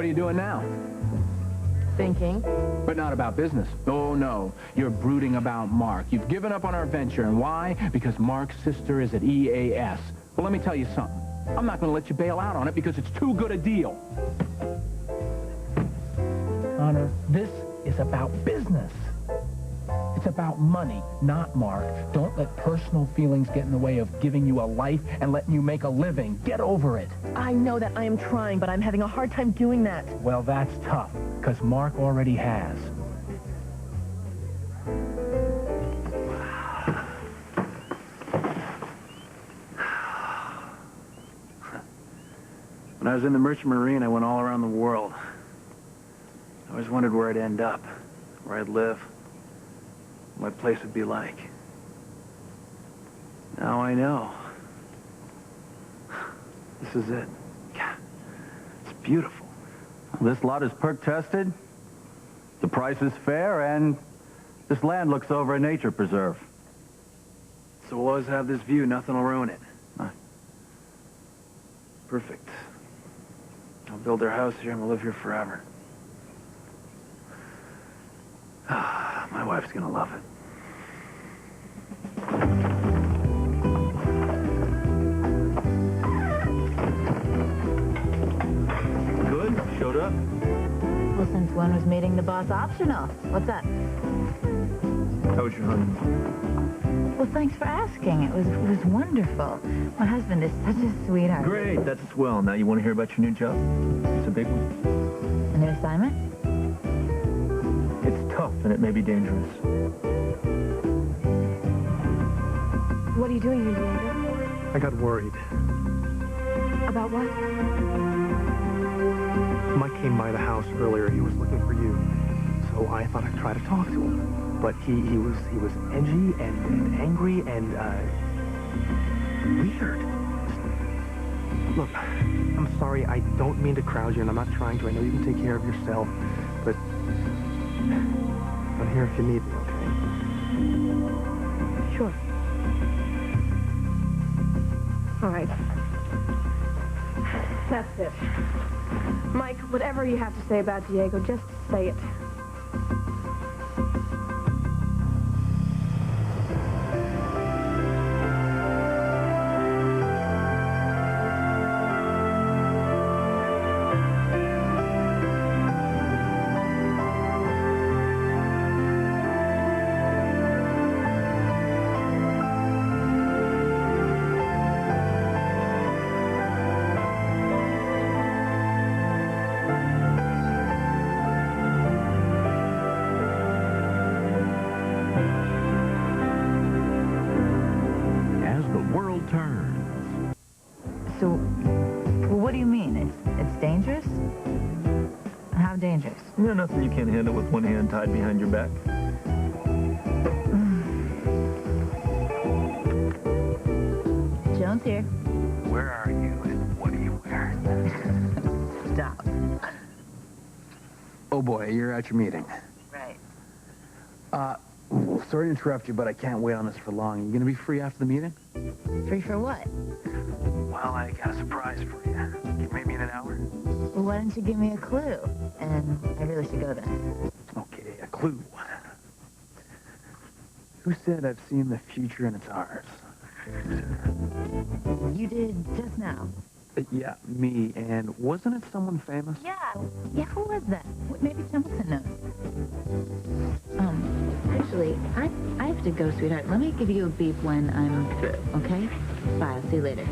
what are you doing now? Thinking. But not about business. Oh, no. You're brooding about Mark. You've given up on our venture. And why? Because Mark's sister is at EAS. Well, let me tell you something. I'm not going to let you bail out on it because it's too good a deal. Connor, this is about business. It's about money, not Mark. Don't let personal feelings get in the way of giving you a life and letting you make a living. Get over it. I know that I am trying, but I'm having a hard time doing that. Well, that's tough, because Mark already has. When I was in the Merchant Marine, I went all around the world. I always wondered where I'd end up, where I'd live, what place would be like. Now I know. This is it. God, it's beautiful. This lot is perk tested. The price is fair, and this land looks over a nature preserve. So we'll always have this view. Nothing will ruin it. Perfect. I'll build our house here and we'll live here forever. My wife's gonna love it. Good? Showed up? Well, since when was meeting the boss optional? What's up? How was your honeymoon? Well, thanks for asking. It was wonderful. My husband is such a sweetheart. Great, that's swell. Now you want to hear about your new job? It's a big one. A new assignment? It's tough and it may be dangerous. What are you doing here, Diego? I got worried. About what? Mike came by the house earlier. He was looking for you. So I thought I'd try to talk to him. But he was edgy and angry and, weird. Look, I'm sorry. I don't mean to crowd you, and I'm not trying to. I know you can take care of yourself. But I'm here if you need me, okay? Sure. All right. That's it. Mike, whatever you have to say about Diego, just say it. So, what do you mean? It's dangerous? How dangerous? Yeah, nothing you can't handle with one hand tied behind your back. Jones here. Where are you and what are you wearing? Stop. Oh boy, you're at your meeting. Right. Sorry to interrupt you, but I can't wait on this for long. You gonna be free after the meeting? Free for what? Well, I got a surprise for you. Can you meet me in an hour? Well, why don't you give me a clue? And I really should go then. Okay, a clue. Who said I've seen the future and it's ours? You did just now. Yeah, me. And wasn't it someone famous? Yeah, who was that? Maybe Templeton knows. Actually, I have to go, sweetheart. Let me give you a beep when I'm through, okay? Bye, I'll see you later.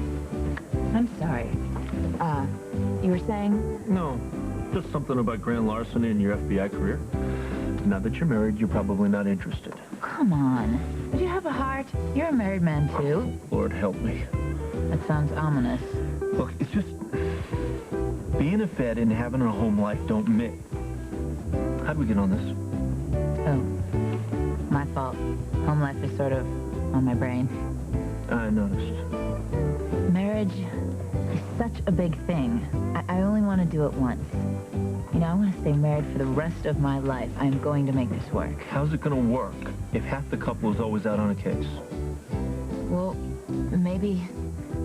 I'm sorry. You were saying? No, just something about grand larceny in your FBI career. Now that you're married, you're probably not interested. Come on. Do you have a heart? You're a married man, too. Lord help me. That sounds ominous. Look, it's just being a Fed and having a home life don't mix. How'd we get on this? Oh, my fault. Home life is sort of on my brain. I noticed. Marriage is such a big thing. I only want to do it once. You know, I want to stay married for the rest of my life. I'm going to make this work. How's it going to work if half the couple is always out on a case? Well, maybe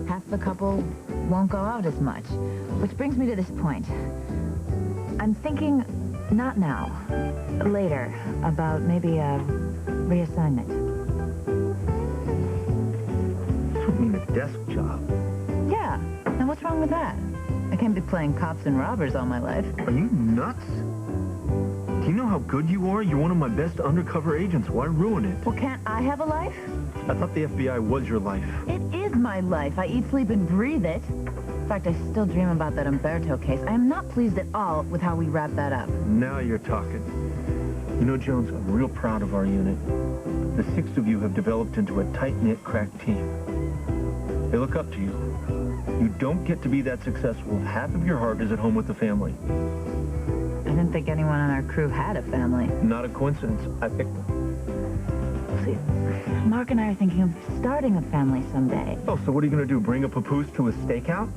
half the couple won't go out as much. Which brings me to this point. I'm thinking, not now, later, about maybe a reassignment. You mean a desk job? Yeah, and what's wrong with that? I can't be playing cops and robbers all my life. Are you nuts? Do you know how good you are? You're one of my best undercover agents. Why ruin it? Well, can't I have a life? I thought the FBI was your life. It is my life. I eat, sleep, and breathe it. In fact, I still dream about that Umberto case. I am not pleased at all with how we wrapped that up. Now you're talking. You know, Jones, I'm real proud of our unit. The 6 of you have developed into a tight-knit, crack team. They look up to you. You don't get to be that successful. Half of your heart is at home with the family. I didn't think anyone on our crew had a family. Not a coincidence. I picked them. See, Mark and I are thinking of starting a family someday. Oh, so what are you going to do? Bring a papoose to a stakeout?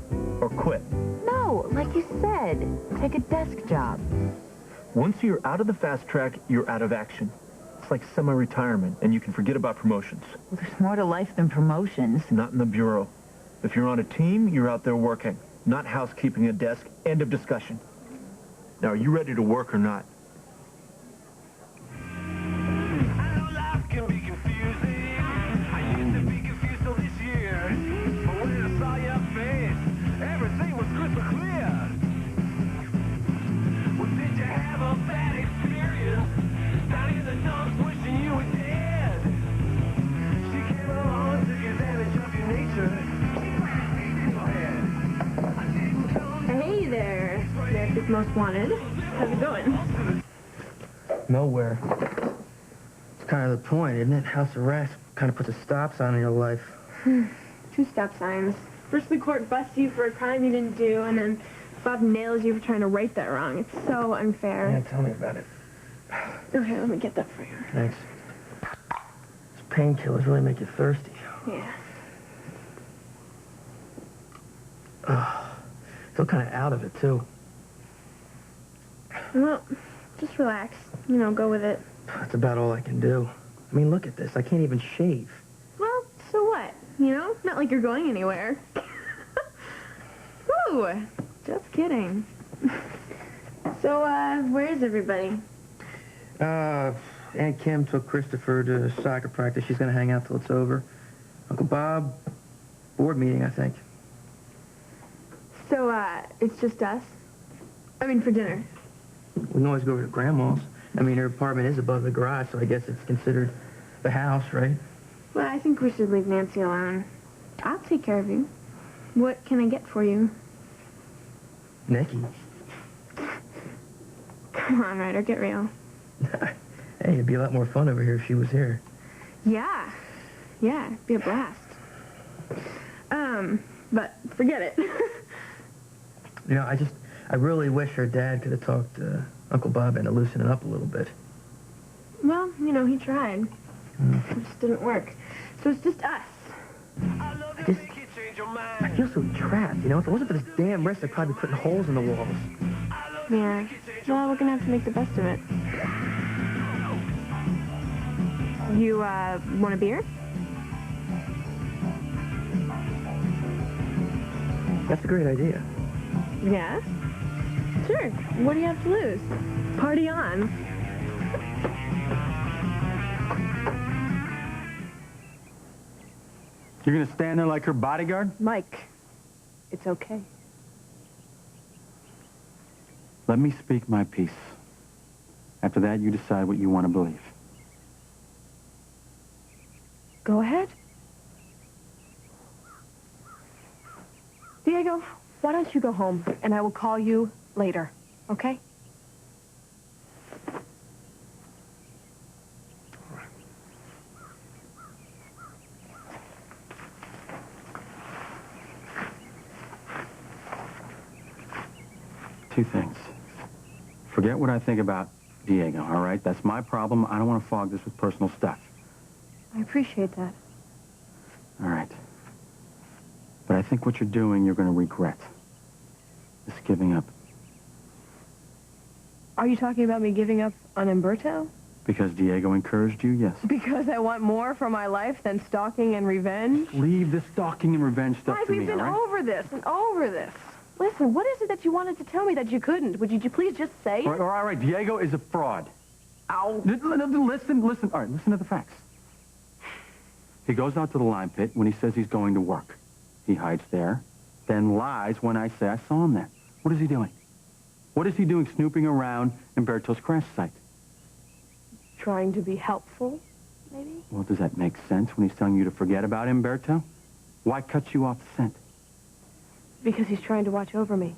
Or quit? No, like you said, take a desk job. Once you're out of the fast track, you're out of action. It's like semi-retirement, and you can forget about promotions. Well, there's more to life than promotions. Not in the bureau. If you're on a team, you're out there working. Not housekeeping a desk. End of discussion. Now, are you ready to work or not? Hey there, America's Most Wanted. How's it going? Nowhere. It's kind of the point, isn't it? House arrest kind of puts a stop sign in your life. 2 stop signs. First the court busts you for a crime you didn't do, and then Bob nails you for trying to right that wrong. It's so unfair. Yeah, tell me about it. Okay, let me get that for you. Thanks. These painkillers really make you thirsty. Yeah. Feel kind of out of it, too. Well, just relax. You know, go with it. That's about all I can do. I mean, look at this. I can't even shave. Well, so what? You know, not like you're going anywhere. Ooh, just kidding. So, where is everybody? Aunt Kim took Christopher to soccer practice. She's going to hang out till it's over. Uncle Bob, board meeting, I think. So, it's just us? I mean, for dinner. We can always go over to Grandma's. I mean, her apartment is above the garage, so I guess it's considered the house, right? Well, I think we should leave Nancy alone. I'll take care of you. What can I get for you? Nicky. Come on, Ryder, get real. Hey, it'd be a lot more fun over here if she was here. Yeah. Yeah, it'd be a blast. But forget it. You know, I really wish her dad could have talked to Uncle Bob into loosening up a little bit. Well, you know, he tried. It just didn't work. So it's just us. I feel so trapped, you know? If it wasn't for this damn wrist, I'd probably be putting holes in the walls. Yeah. Well, we're gonna have to make the best of it. You, want a beer? That's a great idea. Yeah? Sure. What do you have to lose? Party on. You're gonna stand there like her bodyguard? Mike, it's okay. Let me speak my piece. After that, you decide what you want to believe. Go ahead. Diego, why don't you go home, and I will call you later, okay? Two things. Forget what I think about Diego, all right? That's my problem. I don't want to fog this with personal stuff. I appreciate that. All right. But I think what you're doing, you're going to regret. This giving up. Are you talking about me giving up on Umberto? Because Diego encouraged you, yes. Because I want more for my life than stalking and revenge? Leave the stalking and revenge stuff Mike, to me, we've been all right? over this and over this. Listen, what is it that you wanted to tell me that you couldn't? Would you please just say? All right. Diego is a fraud. Ow. Listen. All right, listen to the facts. He goes out to the lime pit when he says he's going to work. He hides there, then lies when I say I saw him there. What is he doing? What is he doing snooping around Umberto's crash site? Trying to be helpful, maybe? Well, does that make sense when he's telling you to forget about Umberto? Why cut you off the scent? Because he's trying to watch over me.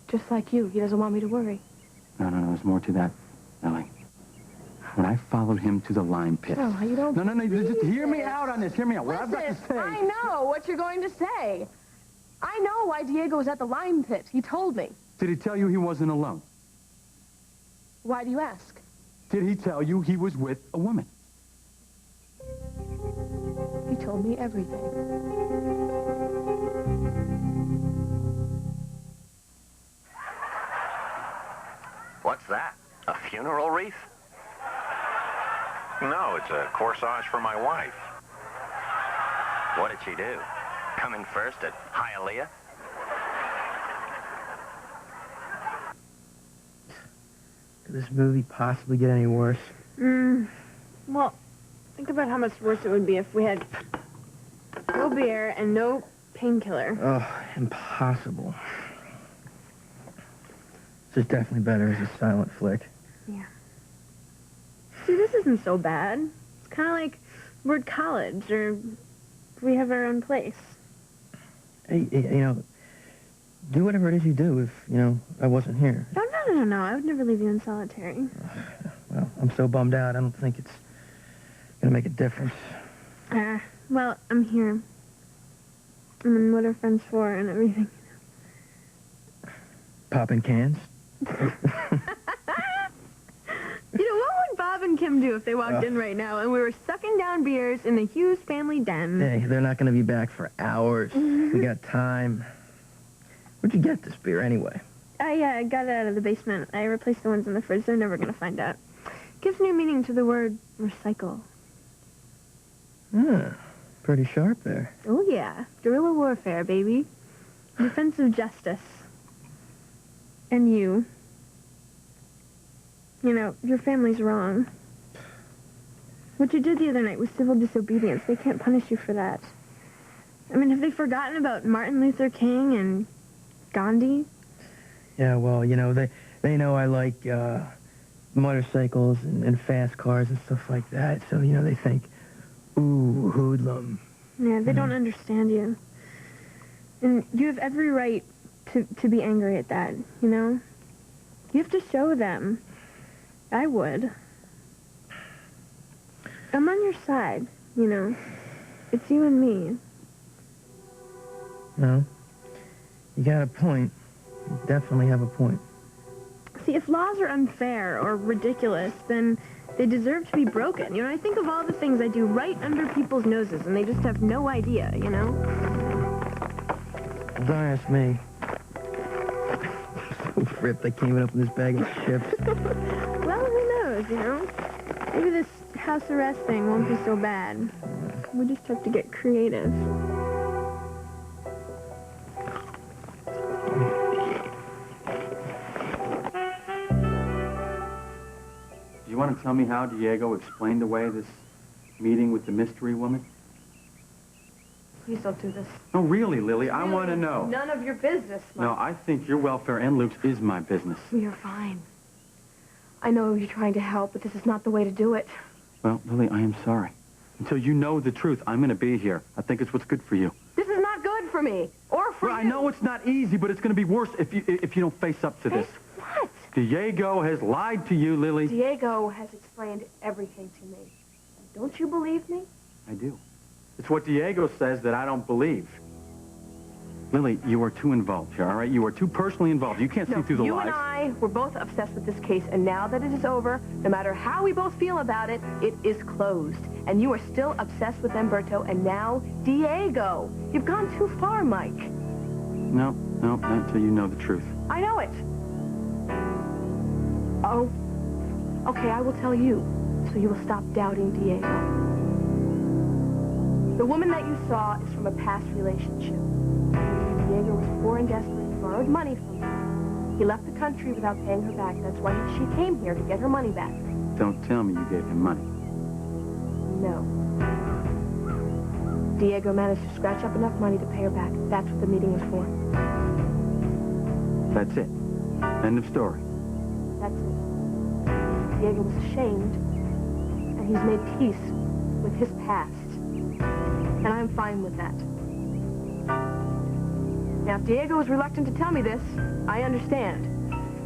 Just like you. He doesn't want me to worry. No. There's more to that, Ellie. When I followed him to the lime pit... No, you don't... No. Just hear me out on this. Hear me out. What I've got to say... I know what you're going to say. I know why Diego was at the lime pit. He told me. Did he tell you he wasn't alone? Why do you ask? Did he tell you he was with a woman? He told me everything. What's that? A funeral wreath? No, it's a corsage for my wife. What did she do? Come in first at Hialeah? Could this movie possibly get any worse? Well, think about how much worse it would be if we had no beer and no painkiller. Oh, impossible. This is definitely better as a silent flick. Yeah. See, this isn't so bad. It's kind of like we're at college, or we have our own place. Hey, do whatever it is you do if, I wasn't here. No. I would never leave you in solitary. Well, I'm so bummed out, I don't think it's gonna make a difference. Well, I'm here. And what are friends for and everything. Popping cans? What would Bob and Kim do if they walked in right now and we were sucking down beers in the Hughes family den? Hey, they're not gonna be back for hours. We got time. Where'd you get this beer anyway? I got it out of the basement. I replaced the ones in the fridge. They're never gonna find out. Gives new meaning to the word recycle. Pretty sharp there. Oh, yeah. Guerrilla warfare, baby. Defense of justice. And you. Your family's wrong. What you did the other night was civil disobedience. They can't punish you for that. I mean, have they forgotten about Martin Luther King and Gandhi? Yeah, well, they know I like motorcycles and fast cars and stuff like that. So, they think, ooh, hoodlum. Yeah, they don't understand you. And you have every right to be angry at that, You have to show them. I would. I'm on your side, It's you and me. No. You got a point. You definitely have a point. See, if laws are unfair or ridiculous, then they deserve to be broken. I think of all the things I do right under people's noses, and they just have no idea, Don't ask me. So ripped, I came up with this bag of chips. Well, who knows, Maybe this house arrest thing won't be so bad. We just have to get creative. Do you want to tell me how Diego explained away this meeting with the mystery woman? Please don't do this. No, really, Lily, I want to know. None of your business, Mike. No, I think your welfare and Luke's is my business. We are fine. I know you're trying to help, but this is not the way to do it. Well, Lily, I am sorry. Until you know the truth, I'm going to be here. I think it's what's good for you. This is not good for me, or for you. I know it's not easy, but it's going to be worse if you don't face up to this. What? Diego has lied to you, Lily. Diego has explained everything to me. Don't you believe me? I do. It's what Diego says that I don't believe. Lily, you are too involved here, all right? You are too personally involved. You can't see through the lies. You and I were both obsessed with this case, and now that it is over, no matter how we both feel about it, it is closed. And you are still obsessed with Umberto, and now Diego. You've gone too far, Mike. No, not until you know the truth. I know it. Oh, okay, I will tell you, so you will stop doubting Diego. The woman that you saw is from a past relationship. Diego was 4 and Gasoline borrowed money from her. He left the country without paying her back. That's why she came here to get her money back. Don't tell me you gave him money. No. Diego managed to scratch up enough money to pay her back. That's what the meeting was for. That's it. End of story. That's it. Diego was ashamed, and he's made peace with his past. And I'm fine with that. Now, if Diego is reluctant to tell me this, I understand.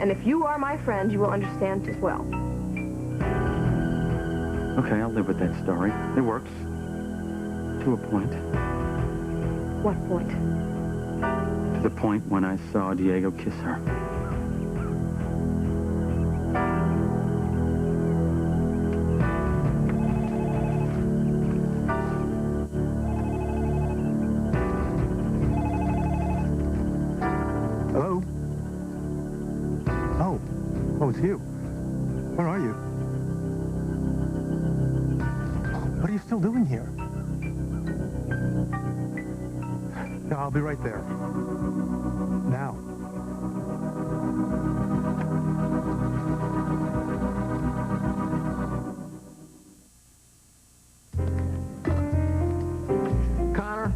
And if you are my friend, you will understand as well. Okay, I'll live with that story. It works. To a point. What point? To the point when I saw Diego kiss her. Hello? Oh, it's you. Where are you? What are you still doing here? No, I'll be right there. Now. Connor,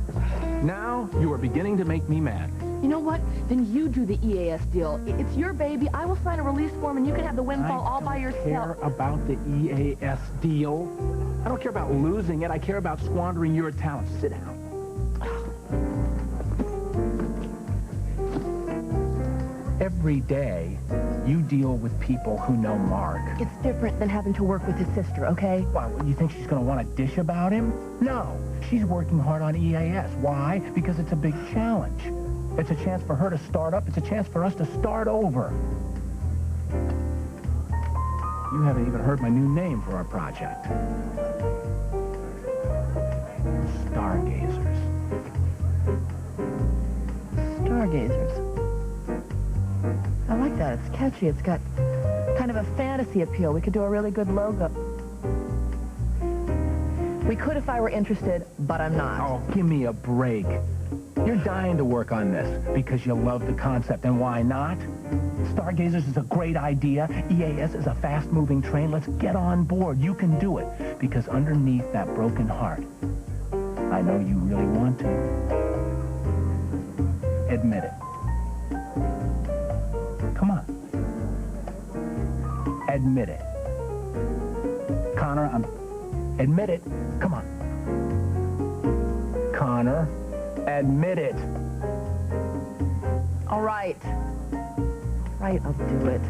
now you are beginning to make me mad. You know what? Then you do the EAS deal. It's your baby. I will sign a release form, and you can have the windfall all by yourself. I don't care about the EAS deal. I don't care about losing it. I care about squandering your talent. Sit down. Every day, you deal with people who know Mark. It's different than having to work with his sister, okay? Why, you think she's going to want to dish about him? No. She's working hard on EAS. Why? Because it's a big challenge. It's a chance for her to start up. It's a chance for us to start over. You haven't even heard my new name for our project. Stargazers. Stargazers. I like that. It's catchy. It's got kind of a fantasy appeal. We could do a really good logo. We could if I were interested, but I'm not. Oh, give me a break. You're dying to work on this because you love the concept, and why not? Stargazers is a great idea. EAS is a fast-moving train. Let's get on board. You can do it, because underneath that broken heart, I know you really want to. Admit it. Come on. Admit it. Connor, admit it. Come on. Connor, admit it. All right. Right, I'll do it.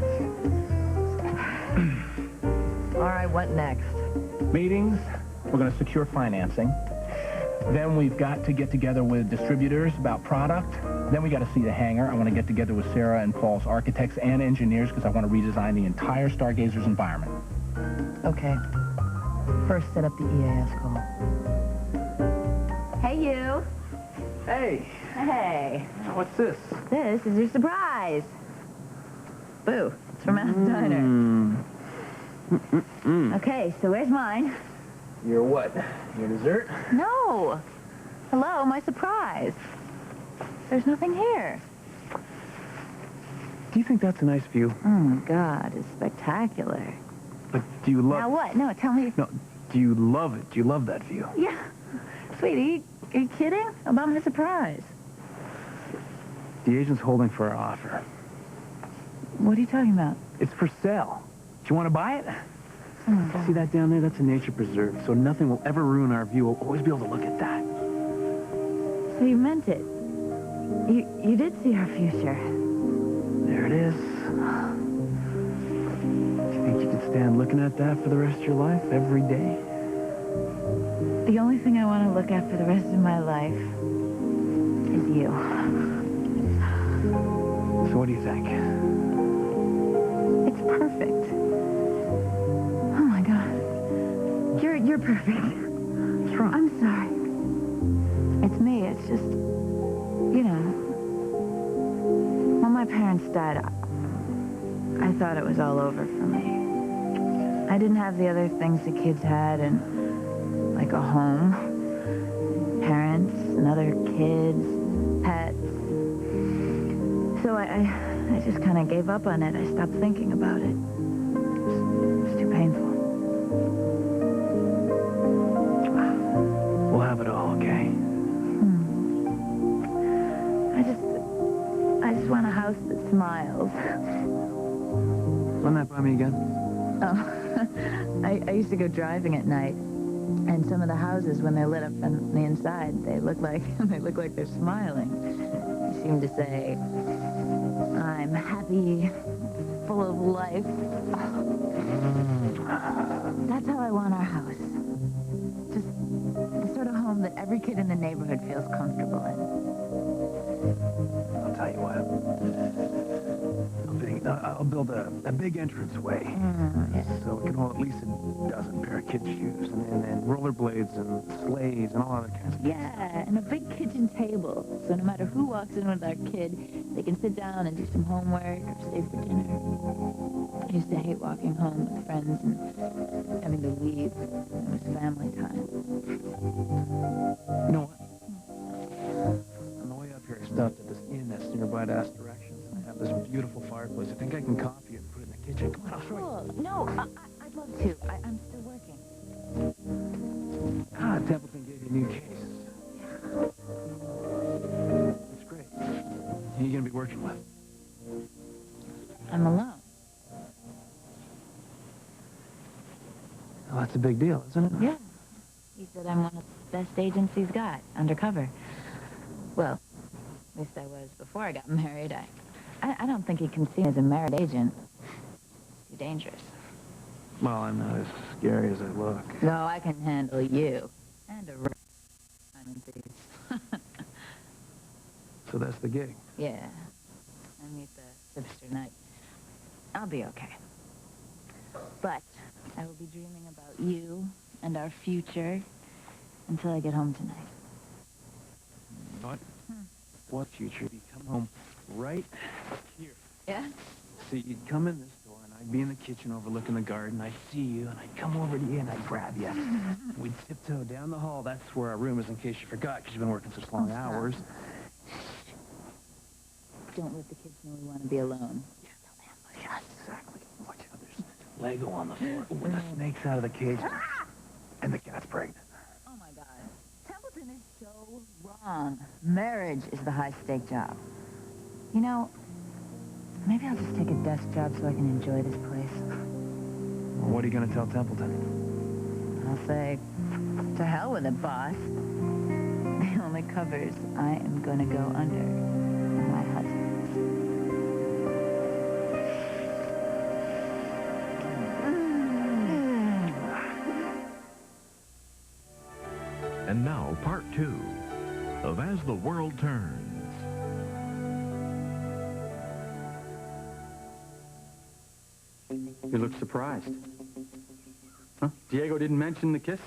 All right, what next? Meetings. We're going to secure financing. Then we've got to get together with distributors about product. Then we got to see the hangar. I want to get together with Sarah and Paul's architects and engineers because I want to redesign the entire Stargazers environment. Okay. First, set up the EAS call. Hey, you. Hey. Hey. What's this? This is your surprise. Boo. It's from AsTWrldTrns Diner. Okay, so where's mine? Your what? Your dessert? No. Hello, my surprise. There's nothing here. Do you think that's a nice view? Oh, my God. It's spectacular. But do you love... Now what? No, tell me. No, do you love it? Do you love that view? Yeah. Sweetie, are you kidding? About my surprise. The agent's holding for our offer. What are you talking about? It's for sale. Do you want to buy it? Oh, my God. See that down there? That's a nature preserve, so nothing will ever ruin our view. We'll always be able to look at that. So you meant it. You did see our future. There it is. Do you think you could stand looking at that for the rest of your life, every day? The only thing I want to look at for the rest of my life is you. So what do you think? It's perfect. Oh, my God. You're perfect. What's wrong? I'm sorry. It's me. It's just, you know, when my parents died, I thought it was all over for me. I didn't have the other things the kids had, and like a home, parents, and other kids, pets. So I just kind of gave up on it. I stopped thinking about it. It's too painful. We'll have it all, okay? I just want a house that smiles. Run that by me again. Oh, I used to go driving at night, and some of the houses, when they're lit up on the inside, they look like they're smiling. They seem to say, "I'm happy, full of life." That's how I want our house. Just the sort of home that every kid in the neighborhood feels comfortable in. I'll tell you what. I'll build a big entranceway. Yeah. So it can hold at least a dozen pair of kids' shoes. And then rollerblades and sleighs and all other kinds of Yeah, and a big kitchen table. So no matter who walks in with our kid, they can sit down and do some homework or stay for dinner. I used to hate walking home with friends and having to leave. It was family time. You know what? On the way up here, I stopped at this inn that's nearby to AsTWrldTrns. They have this beautiful fireplace. I think I can copy it and put it in the kitchen. Come on, I'll show you. Cool. No, I'd love to. I'm still working. God, Templeton gave you a new case. That's great. Who are you going to be working with? I'm alone. Well, that's a big deal, isn't it? Yeah. He said I'm one of the best agents he's got, undercover. Well, at least I was before I got married. I don't think he can see me as a married agent. It's too dangerous. Well, I'm not as scary as I look. No, I can handle you. And a diamond thief. So that's the gig. Yeah. I meet the hipster night. I'll be okay. But I will be dreaming about you and our future until I get home tonight. What? What future? You come home right here. Yeah? See, you'd come in this door, and I'd be in the kitchen overlooking the garden. I'd see you, and I'd come over to you, and I'd grab you. We'd tiptoe down the hall. That's where our room is, in case you forgot, because you've been working such long hours. Don't let the kids know we want to be alone. Yes, exactly. Watch out, there's Lego on the floor. Ooh, and the snake's out of the cage. And the cat's pregnant. Oh, my God. Templeton is so wrong. Marriage is the high-stake job. You know, maybe I'll just take a desk job so I can enjoy this place. Well, what are you going to tell Templeton? I'll say, to hell with it, boss. The only covers I am going to go under are my husband's. And now, part 2 of As the World Turns. You look surprised. Huh? Diego didn't mention the kiss?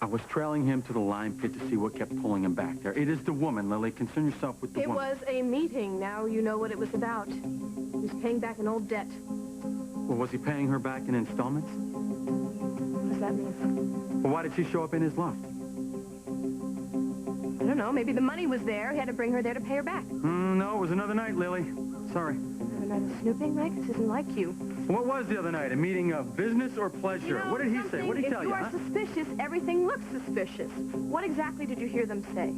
I was trailing him to the lime pit to see what kept pulling him back there. It is the woman, Lily. Concern yourself with the woman. It was a meeting. Now you know what it was about. He was paying back an old debt. Well, was he paying her back in installments? What does that mean? Well, why did she show up in his loft? I don't know. Maybe the money was there. He had to bring her there to pay her back. No, it was another night, Lily. Sorry. Another night of snooping, Mike? This isn't like you. What was the other night? A meeting of business or pleasure? You know, What did he say? What did he tell you, If you are suspicious, everything looks suspicious. What exactly did you hear them say?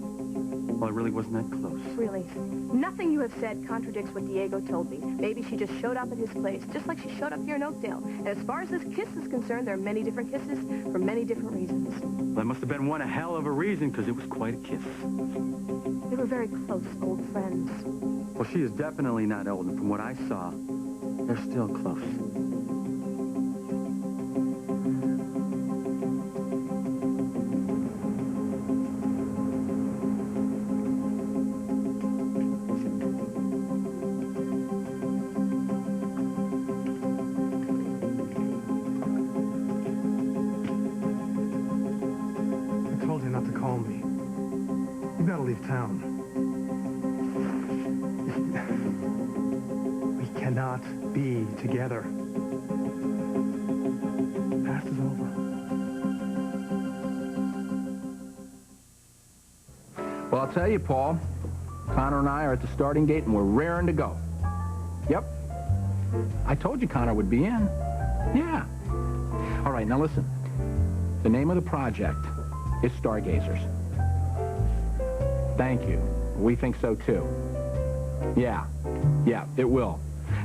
Well, it really wasn't that close. Really? Nothing you have said contradicts what Diego told me. Maybe she just showed up at his place, just like she showed up here in Oakdale. And as far as this kiss is concerned, there are many different kisses for many different reasons. That must have been one hell of a reason, because it was quite a kiss. They were very close old friends. Well, she is definitely not old, and from what I saw, they're still close. I told you not to call me. You gotta leave town. We cannot be together. Past is over. Well, I'll tell you, Paul, Connor and I are at the starting gate, and we're raring to go. Yep. I told you Connor would be in. Yeah. All right, now listen. The name of the project is Stargazers. Thank you. We think so, too. Yeah, it will.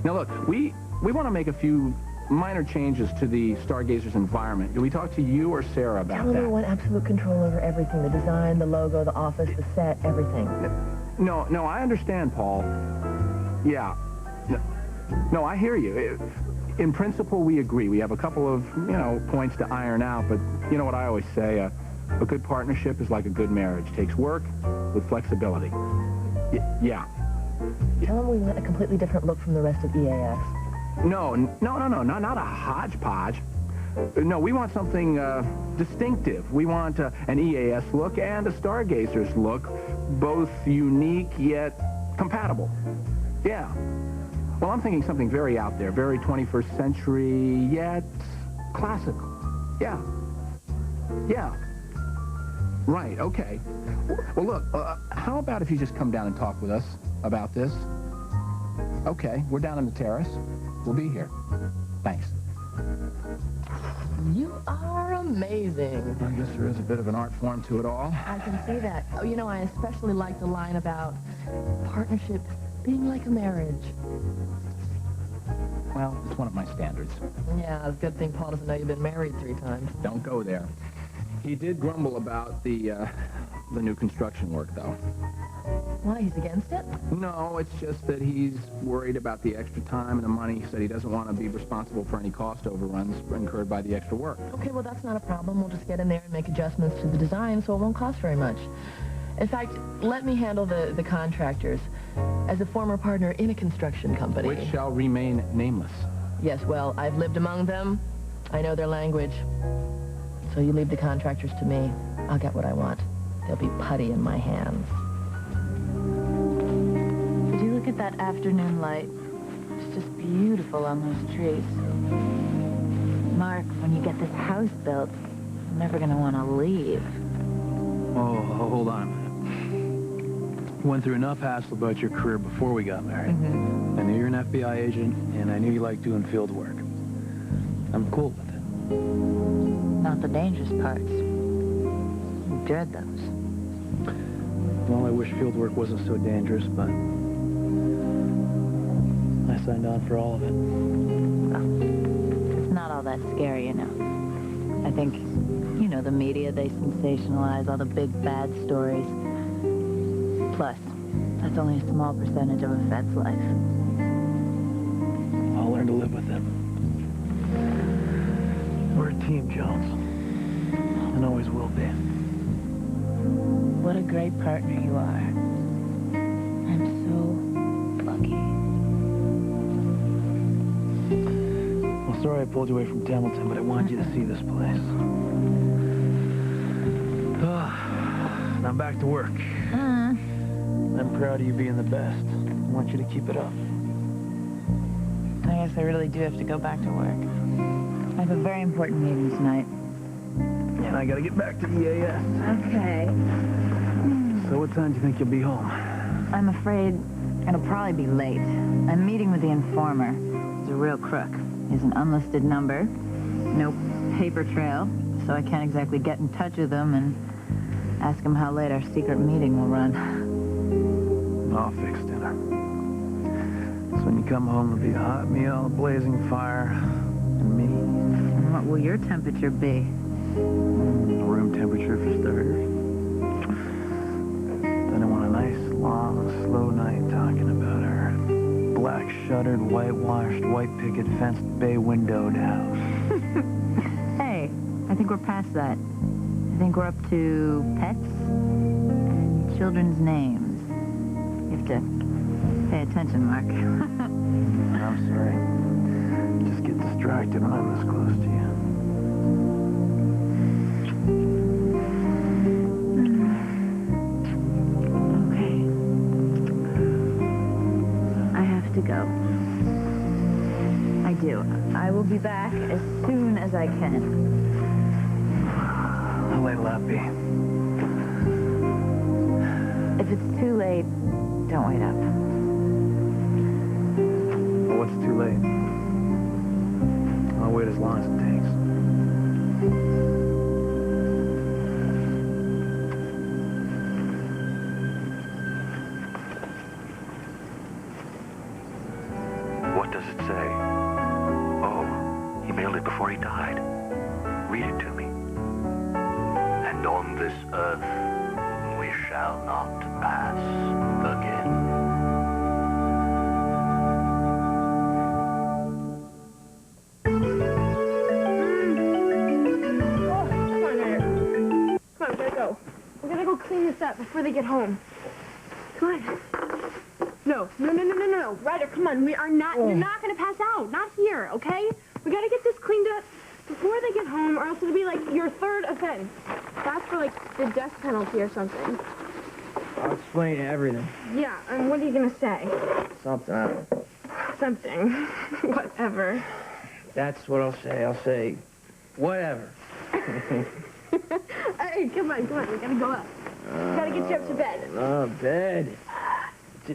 Now, look, we want to make a few minor changes to the Stargazers environment. Did we talk to you or Sarah about Tell them that? we want absolute control over everything. The design, the logo, the office, the set, everything. No, I understand, Paul. Yeah. No, I hear you. In principle, we agree. We have a couple of, points to iron out, but you know what I always say, a good partnership is like a good marriage. Takes work with flexibility. Yeah. Tell them we want a completely different look from the rest of EAS. No, not a hodgepodge. No, we want something distinctive. We want an EAS look and a Stargazers look, both unique yet compatible. Yeah. Well, I'm thinking something very out there, very 21st century, yet classical. Yeah. Right, okay. Well, look, how about if you just come down and talk with us about this? Okay, we're down on the terrace. We'll be here. Thanks. You are amazing. I guess there is a bit of an art form to it all. I can see that. Oh, I especially like the line about partnership being like a marriage. Well, it's one of my standards. Yeah, it's a good thing Paul doesn't know you've been married 3 times. Don't go there. He did grumble about the new construction work, though. Why, he's against it? No, it's just that he's worried about the extra time and the money. He said he doesn't want to be responsible for any cost overruns incurred by the extra work. Okay, well, that's not a problem. We'll just get in there and make adjustments to the design so it won't cost very much. In fact, let me handle the contractors. As a former partner in a construction company. Which shall remain nameless. Yes, well, I've lived among them. I know their language. So you leave the contractors to me. I'll get what I want. They'll be putty in my hands. Did you look at that afternoon light? It's just beautiful on those trees. Mark, when you get this house built, I'm never going to want to leave. Oh, hold on a minute. Went through enough hassle about your career before we got married. Mm-hmm. I knew you're an FBI agent, and I knew you liked doing field work. I'm cool with it. Not the dangerous parts. You dread those. Well, I wish field work wasn't so dangerous, but I signed on for all of it. Well, it's not all that scary, I think, the media, they sensationalize all the big bad stories. Plus, that's only a small percentage of a vet's life. I'll learn to live with it. We're a team, Jones. And always will be. What a great partner you are. I'm so lucky. Well, sorry I pulled you away from Templeton, but I wanted you to see this place. I'm back to work. I'm proud of you being the best. I want you to keep it up. I guess I really do have to go back to work. I have a very important meeting tonight. And I gotta get back to EAS. Okay. So what time do you think you'll be home? I'm afraid it'll probably be late. I'm meeting with the informer. He's a real crook. He has an unlisted number, no paper trail, so I can't exactly get in touch with him and ask him how late our secret meeting will run. I'll fix dinner. So when you come home, there'll be a hot meal, a blazing fire, and me. And what will your temperature be? Room temperature for starters. Then I want a nice, long, slow night talking about our black-shuttered, whitewashed, white-picket fenced, bay-windowed house. Hey, I think we're past that. I think we're up to pets and children's names. You have to pay attention, Mark. I'm sorry. Just get distracted when I'm this close to you. Okay. I have to go. I do. I will be back as soon as I can. I'll let Lappy. If it's too late, don't wait up. Well, what's too late? I'll wait as long as it takes. What does it say? Oh, he mailed it before he died. Read it to me. And on this earth, we shall not pass again. Clean this up before they get home. Come on. No. Ryder, come on. We are not, you're not going to pass out. Not here, okay? We got to get this cleaned up before they get home, or else it'll be like your third offense. That's for like the death penalty or something. I'll explain everything. Yeah, and what are you going to say? Something, I don't know. Something. Whatever. That's what I'll say. I'll say, whatever. Hey, come on. We got to go up. Got to get you up to bed. Bed.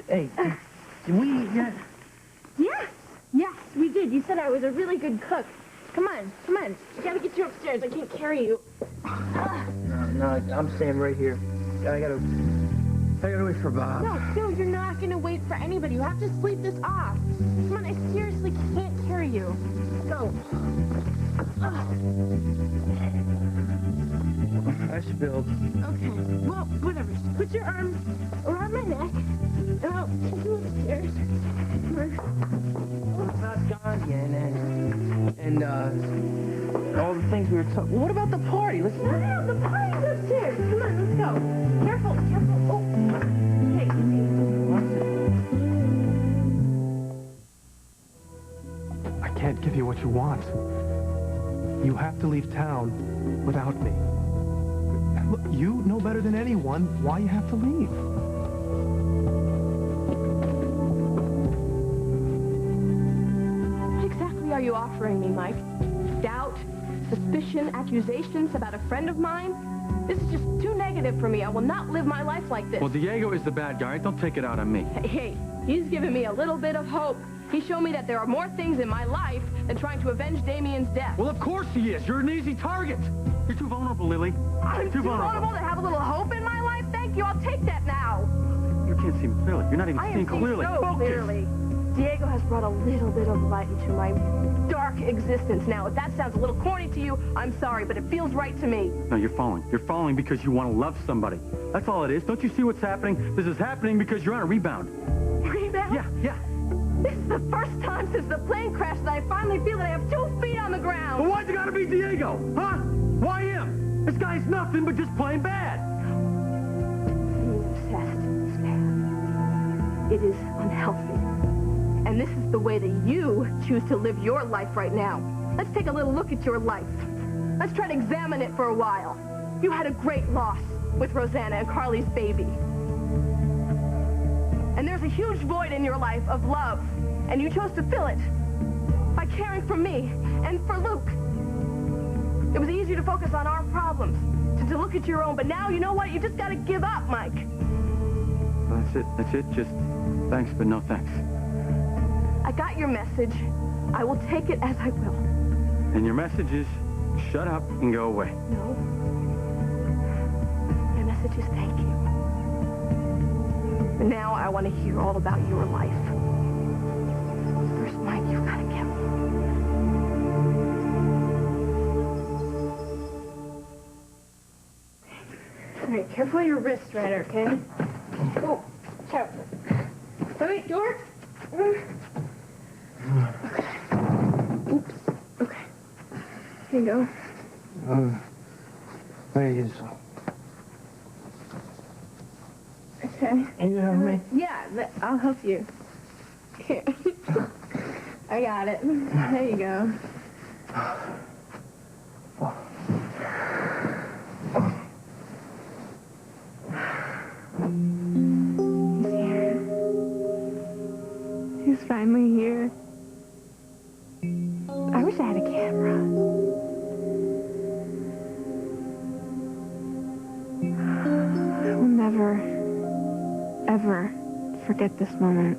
Hey, did we eat yet? Yes, we did. You said I was a really good cook. Come on. We got to get you upstairs. I can't carry you. No, I'm staying right here. I gotta wait for Bob. No, you're not gonna wait for anybody. You have to sleep this off. Come on, I seriously can't carry you. Go. I spilled. Okay, well, whatever. Just put your arms around my neck, and I'll take you upstairs. It's not gone yet, and all the things we were talking. What about the party? Let's. No, the party's upstairs. Come on, let's go. Careful. Oh. Hey, I can't give you what you want. You have to leave town without me. Look, you know better than anyone why you have to leave. What exactly are you offering me, Mike? Doubt? Suspicion? Accusations about a friend of mine? This is just too negative for me. I will not live my life like this. Well, Diego is the bad guy. Don't take it out on me. Hey, he's given me a little bit of hope. He showed me that there are more things in my life than trying to avenge Damien's death. Well, of course he is. You're an easy target. You're too vulnerable, Lily. I'm too vulnerable to have a little hope in my life? Thank you. I'll take that now. You can't see me clearly. You're not even seeing clearly. So clearly. Diego has brought a little bit of light into my dark existence. Now, if that sounds a little corny to you, I'm sorry, but it feels right to me. No, you're falling. You're falling because you want to love somebody. That's all it is. Don't you see what's happening? This is happening because you're on a rebound. Rebound? Yeah. This is the first time since the plane crash that I finally feel that I have 2 feet on the ground. Well, why's it gotta be Diego? Huh? Why him? This guy's nothing but just plain bad. Being obsessed is bad. It is unhealthy. And this is the way that you choose to live your life right now. Let's take a little look at your life. Let's try to examine it for a while. You had a great loss with Rosanna and Carly's baby. And there's a huge void in your life of love, and you chose to fill it by caring for me and for Luke. It was easy to focus on our problems, to look at your own, but now, you know what? You just gotta give up, Mike. That's it. Just thanks, but no thanks. I got your message. I will take it as I will. And your message is, shut up and go away. No. My message is thank you. And now I want to hear all about your life. First, Mike, you've got to get me. All right, careful your wrist, Ryder, okay? Oh, ciao. Wait, door. Okay. Oops. Okay. Here you go. There you go. Okay. You help me? Yeah, I'll help you. Here. I got it. There you go. He's here. He's finally here. I wish I had a camera. I will never ever forget this moment.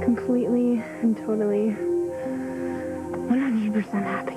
Completely and totally 100% happy.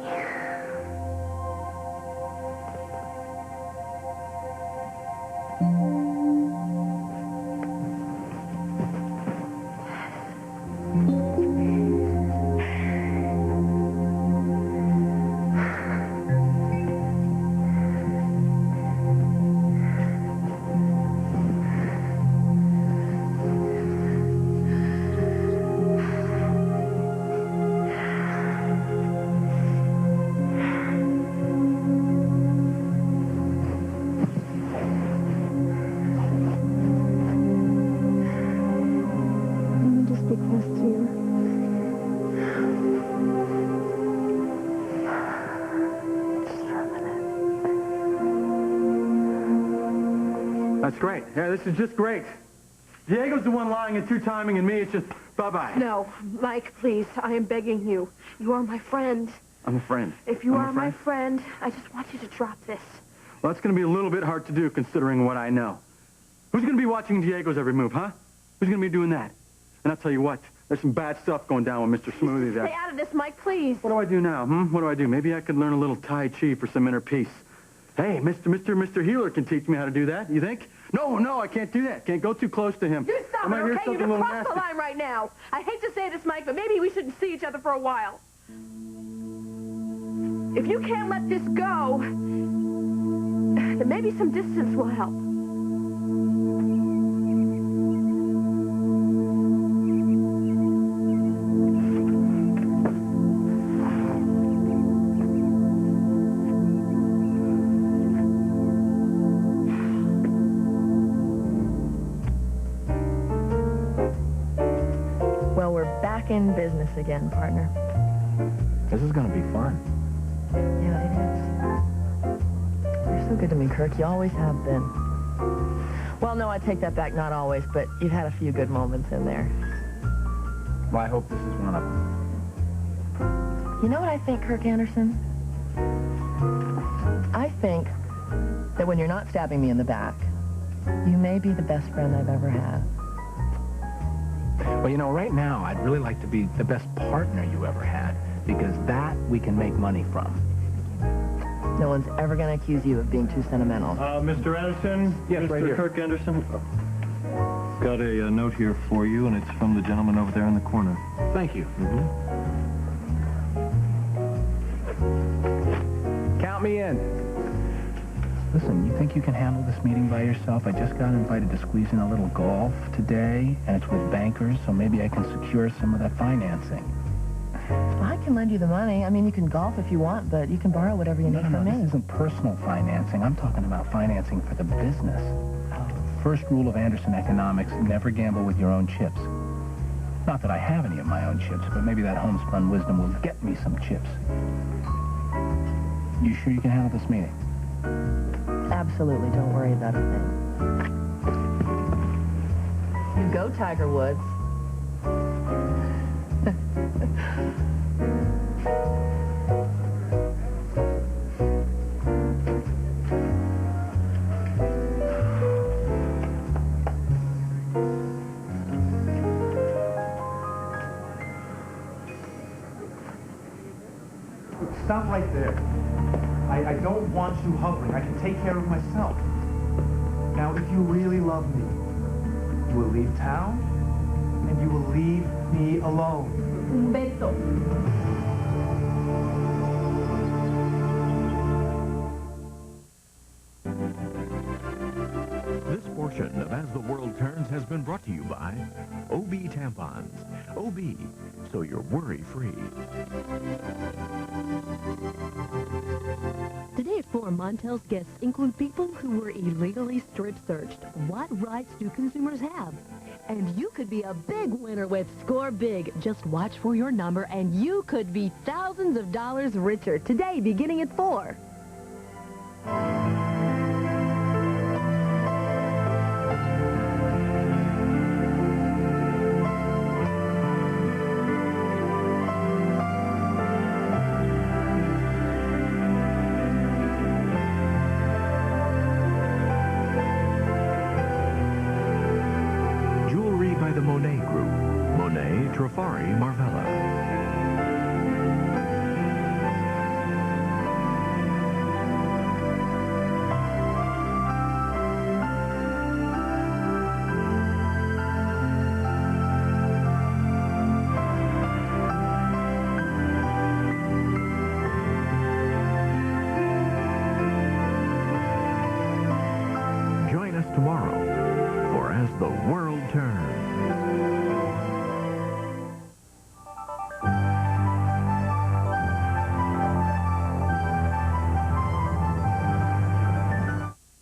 That's great. Yeah, this is just great. Diego's the one lying and two-timing, and me, it's just bye-bye. No, Mike, please, I am begging you. You are my friend. I'm a friend. If you are my friend, I just want you to drop this. Well, that's going to be a little bit hard to do, considering what I know. Who's going to be watching Diego's every move, huh? Who's going to be doing that? And I'll tell you what, there's some bad stuff going down with Mr. Smoothie there. Stay out of this, Mike, please. What do I do now, What do I do? Maybe I could learn a little Tai Chi for some inner peace. Hey, Mr. Healer can teach me how to do that, you think? No, I can't do that. Can't go too close to him. You stop it, okay? You've crossed the line right now. I hate to say this, Mike, but maybe we shouldn't see each other for a while. If you can't let this go, then maybe some distance will help. Well, we're back in business again, partner. This is going to be fun. Yeah, it is. You're so good to me, Kirk. You always have been. Well, no, I take that back. Not always, but you've had a few good moments in there. Well, I hope this is one of them. You know what I think, Kirk Anderson? I think that when you're not stabbing me in the back, you may be the best friend I've ever had. Well, you know, right now, I'd really like to be the best partner you ever had, because that we can make money from. No one's ever going to accuse you of being too sentimental. Mr. Anderson? Yes, right here. Mr. Kirk Anderson? Got a note here for you, and it's from the gentleman over there in the corner. Thank you. Count me in. Listen, you think you can handle this meeting by yourself? I just got invited to squeeze in a little golf today, and it's with bankers, so maybe I can secure some of that financing. Well, I can lend you the money. I mean, you can golf if you want, but you can borrow whatever you need from me. This isn't personal financing. I'm talking about financing for the business. First rule of Anderson economics, never gamble with your own chips. Not that I have any of my own chips, but maybe that homespun wisdom will get me some chips. You sure you can handle this meeting? Absolutely. Don't worry about a thing. You go, Tiger Woods. Stop right there. I don't want you hovering. I can take care of myself. Now, if you really love me, you will leave town, and you will leave me alone. Un beso. This portion of As the World Turns has been brought to you by OB Tampons. OB, so you're worry-free. Today at 4, Montel's guests include people who were illegally strip-searched. What rights do consumers have? And you could be a big winner with Score Big. Just watch for your number and you could be thousands of dollars richer. Today, beginning at 4. Trifari Marvella. Join us tomorrow for As the World Turns.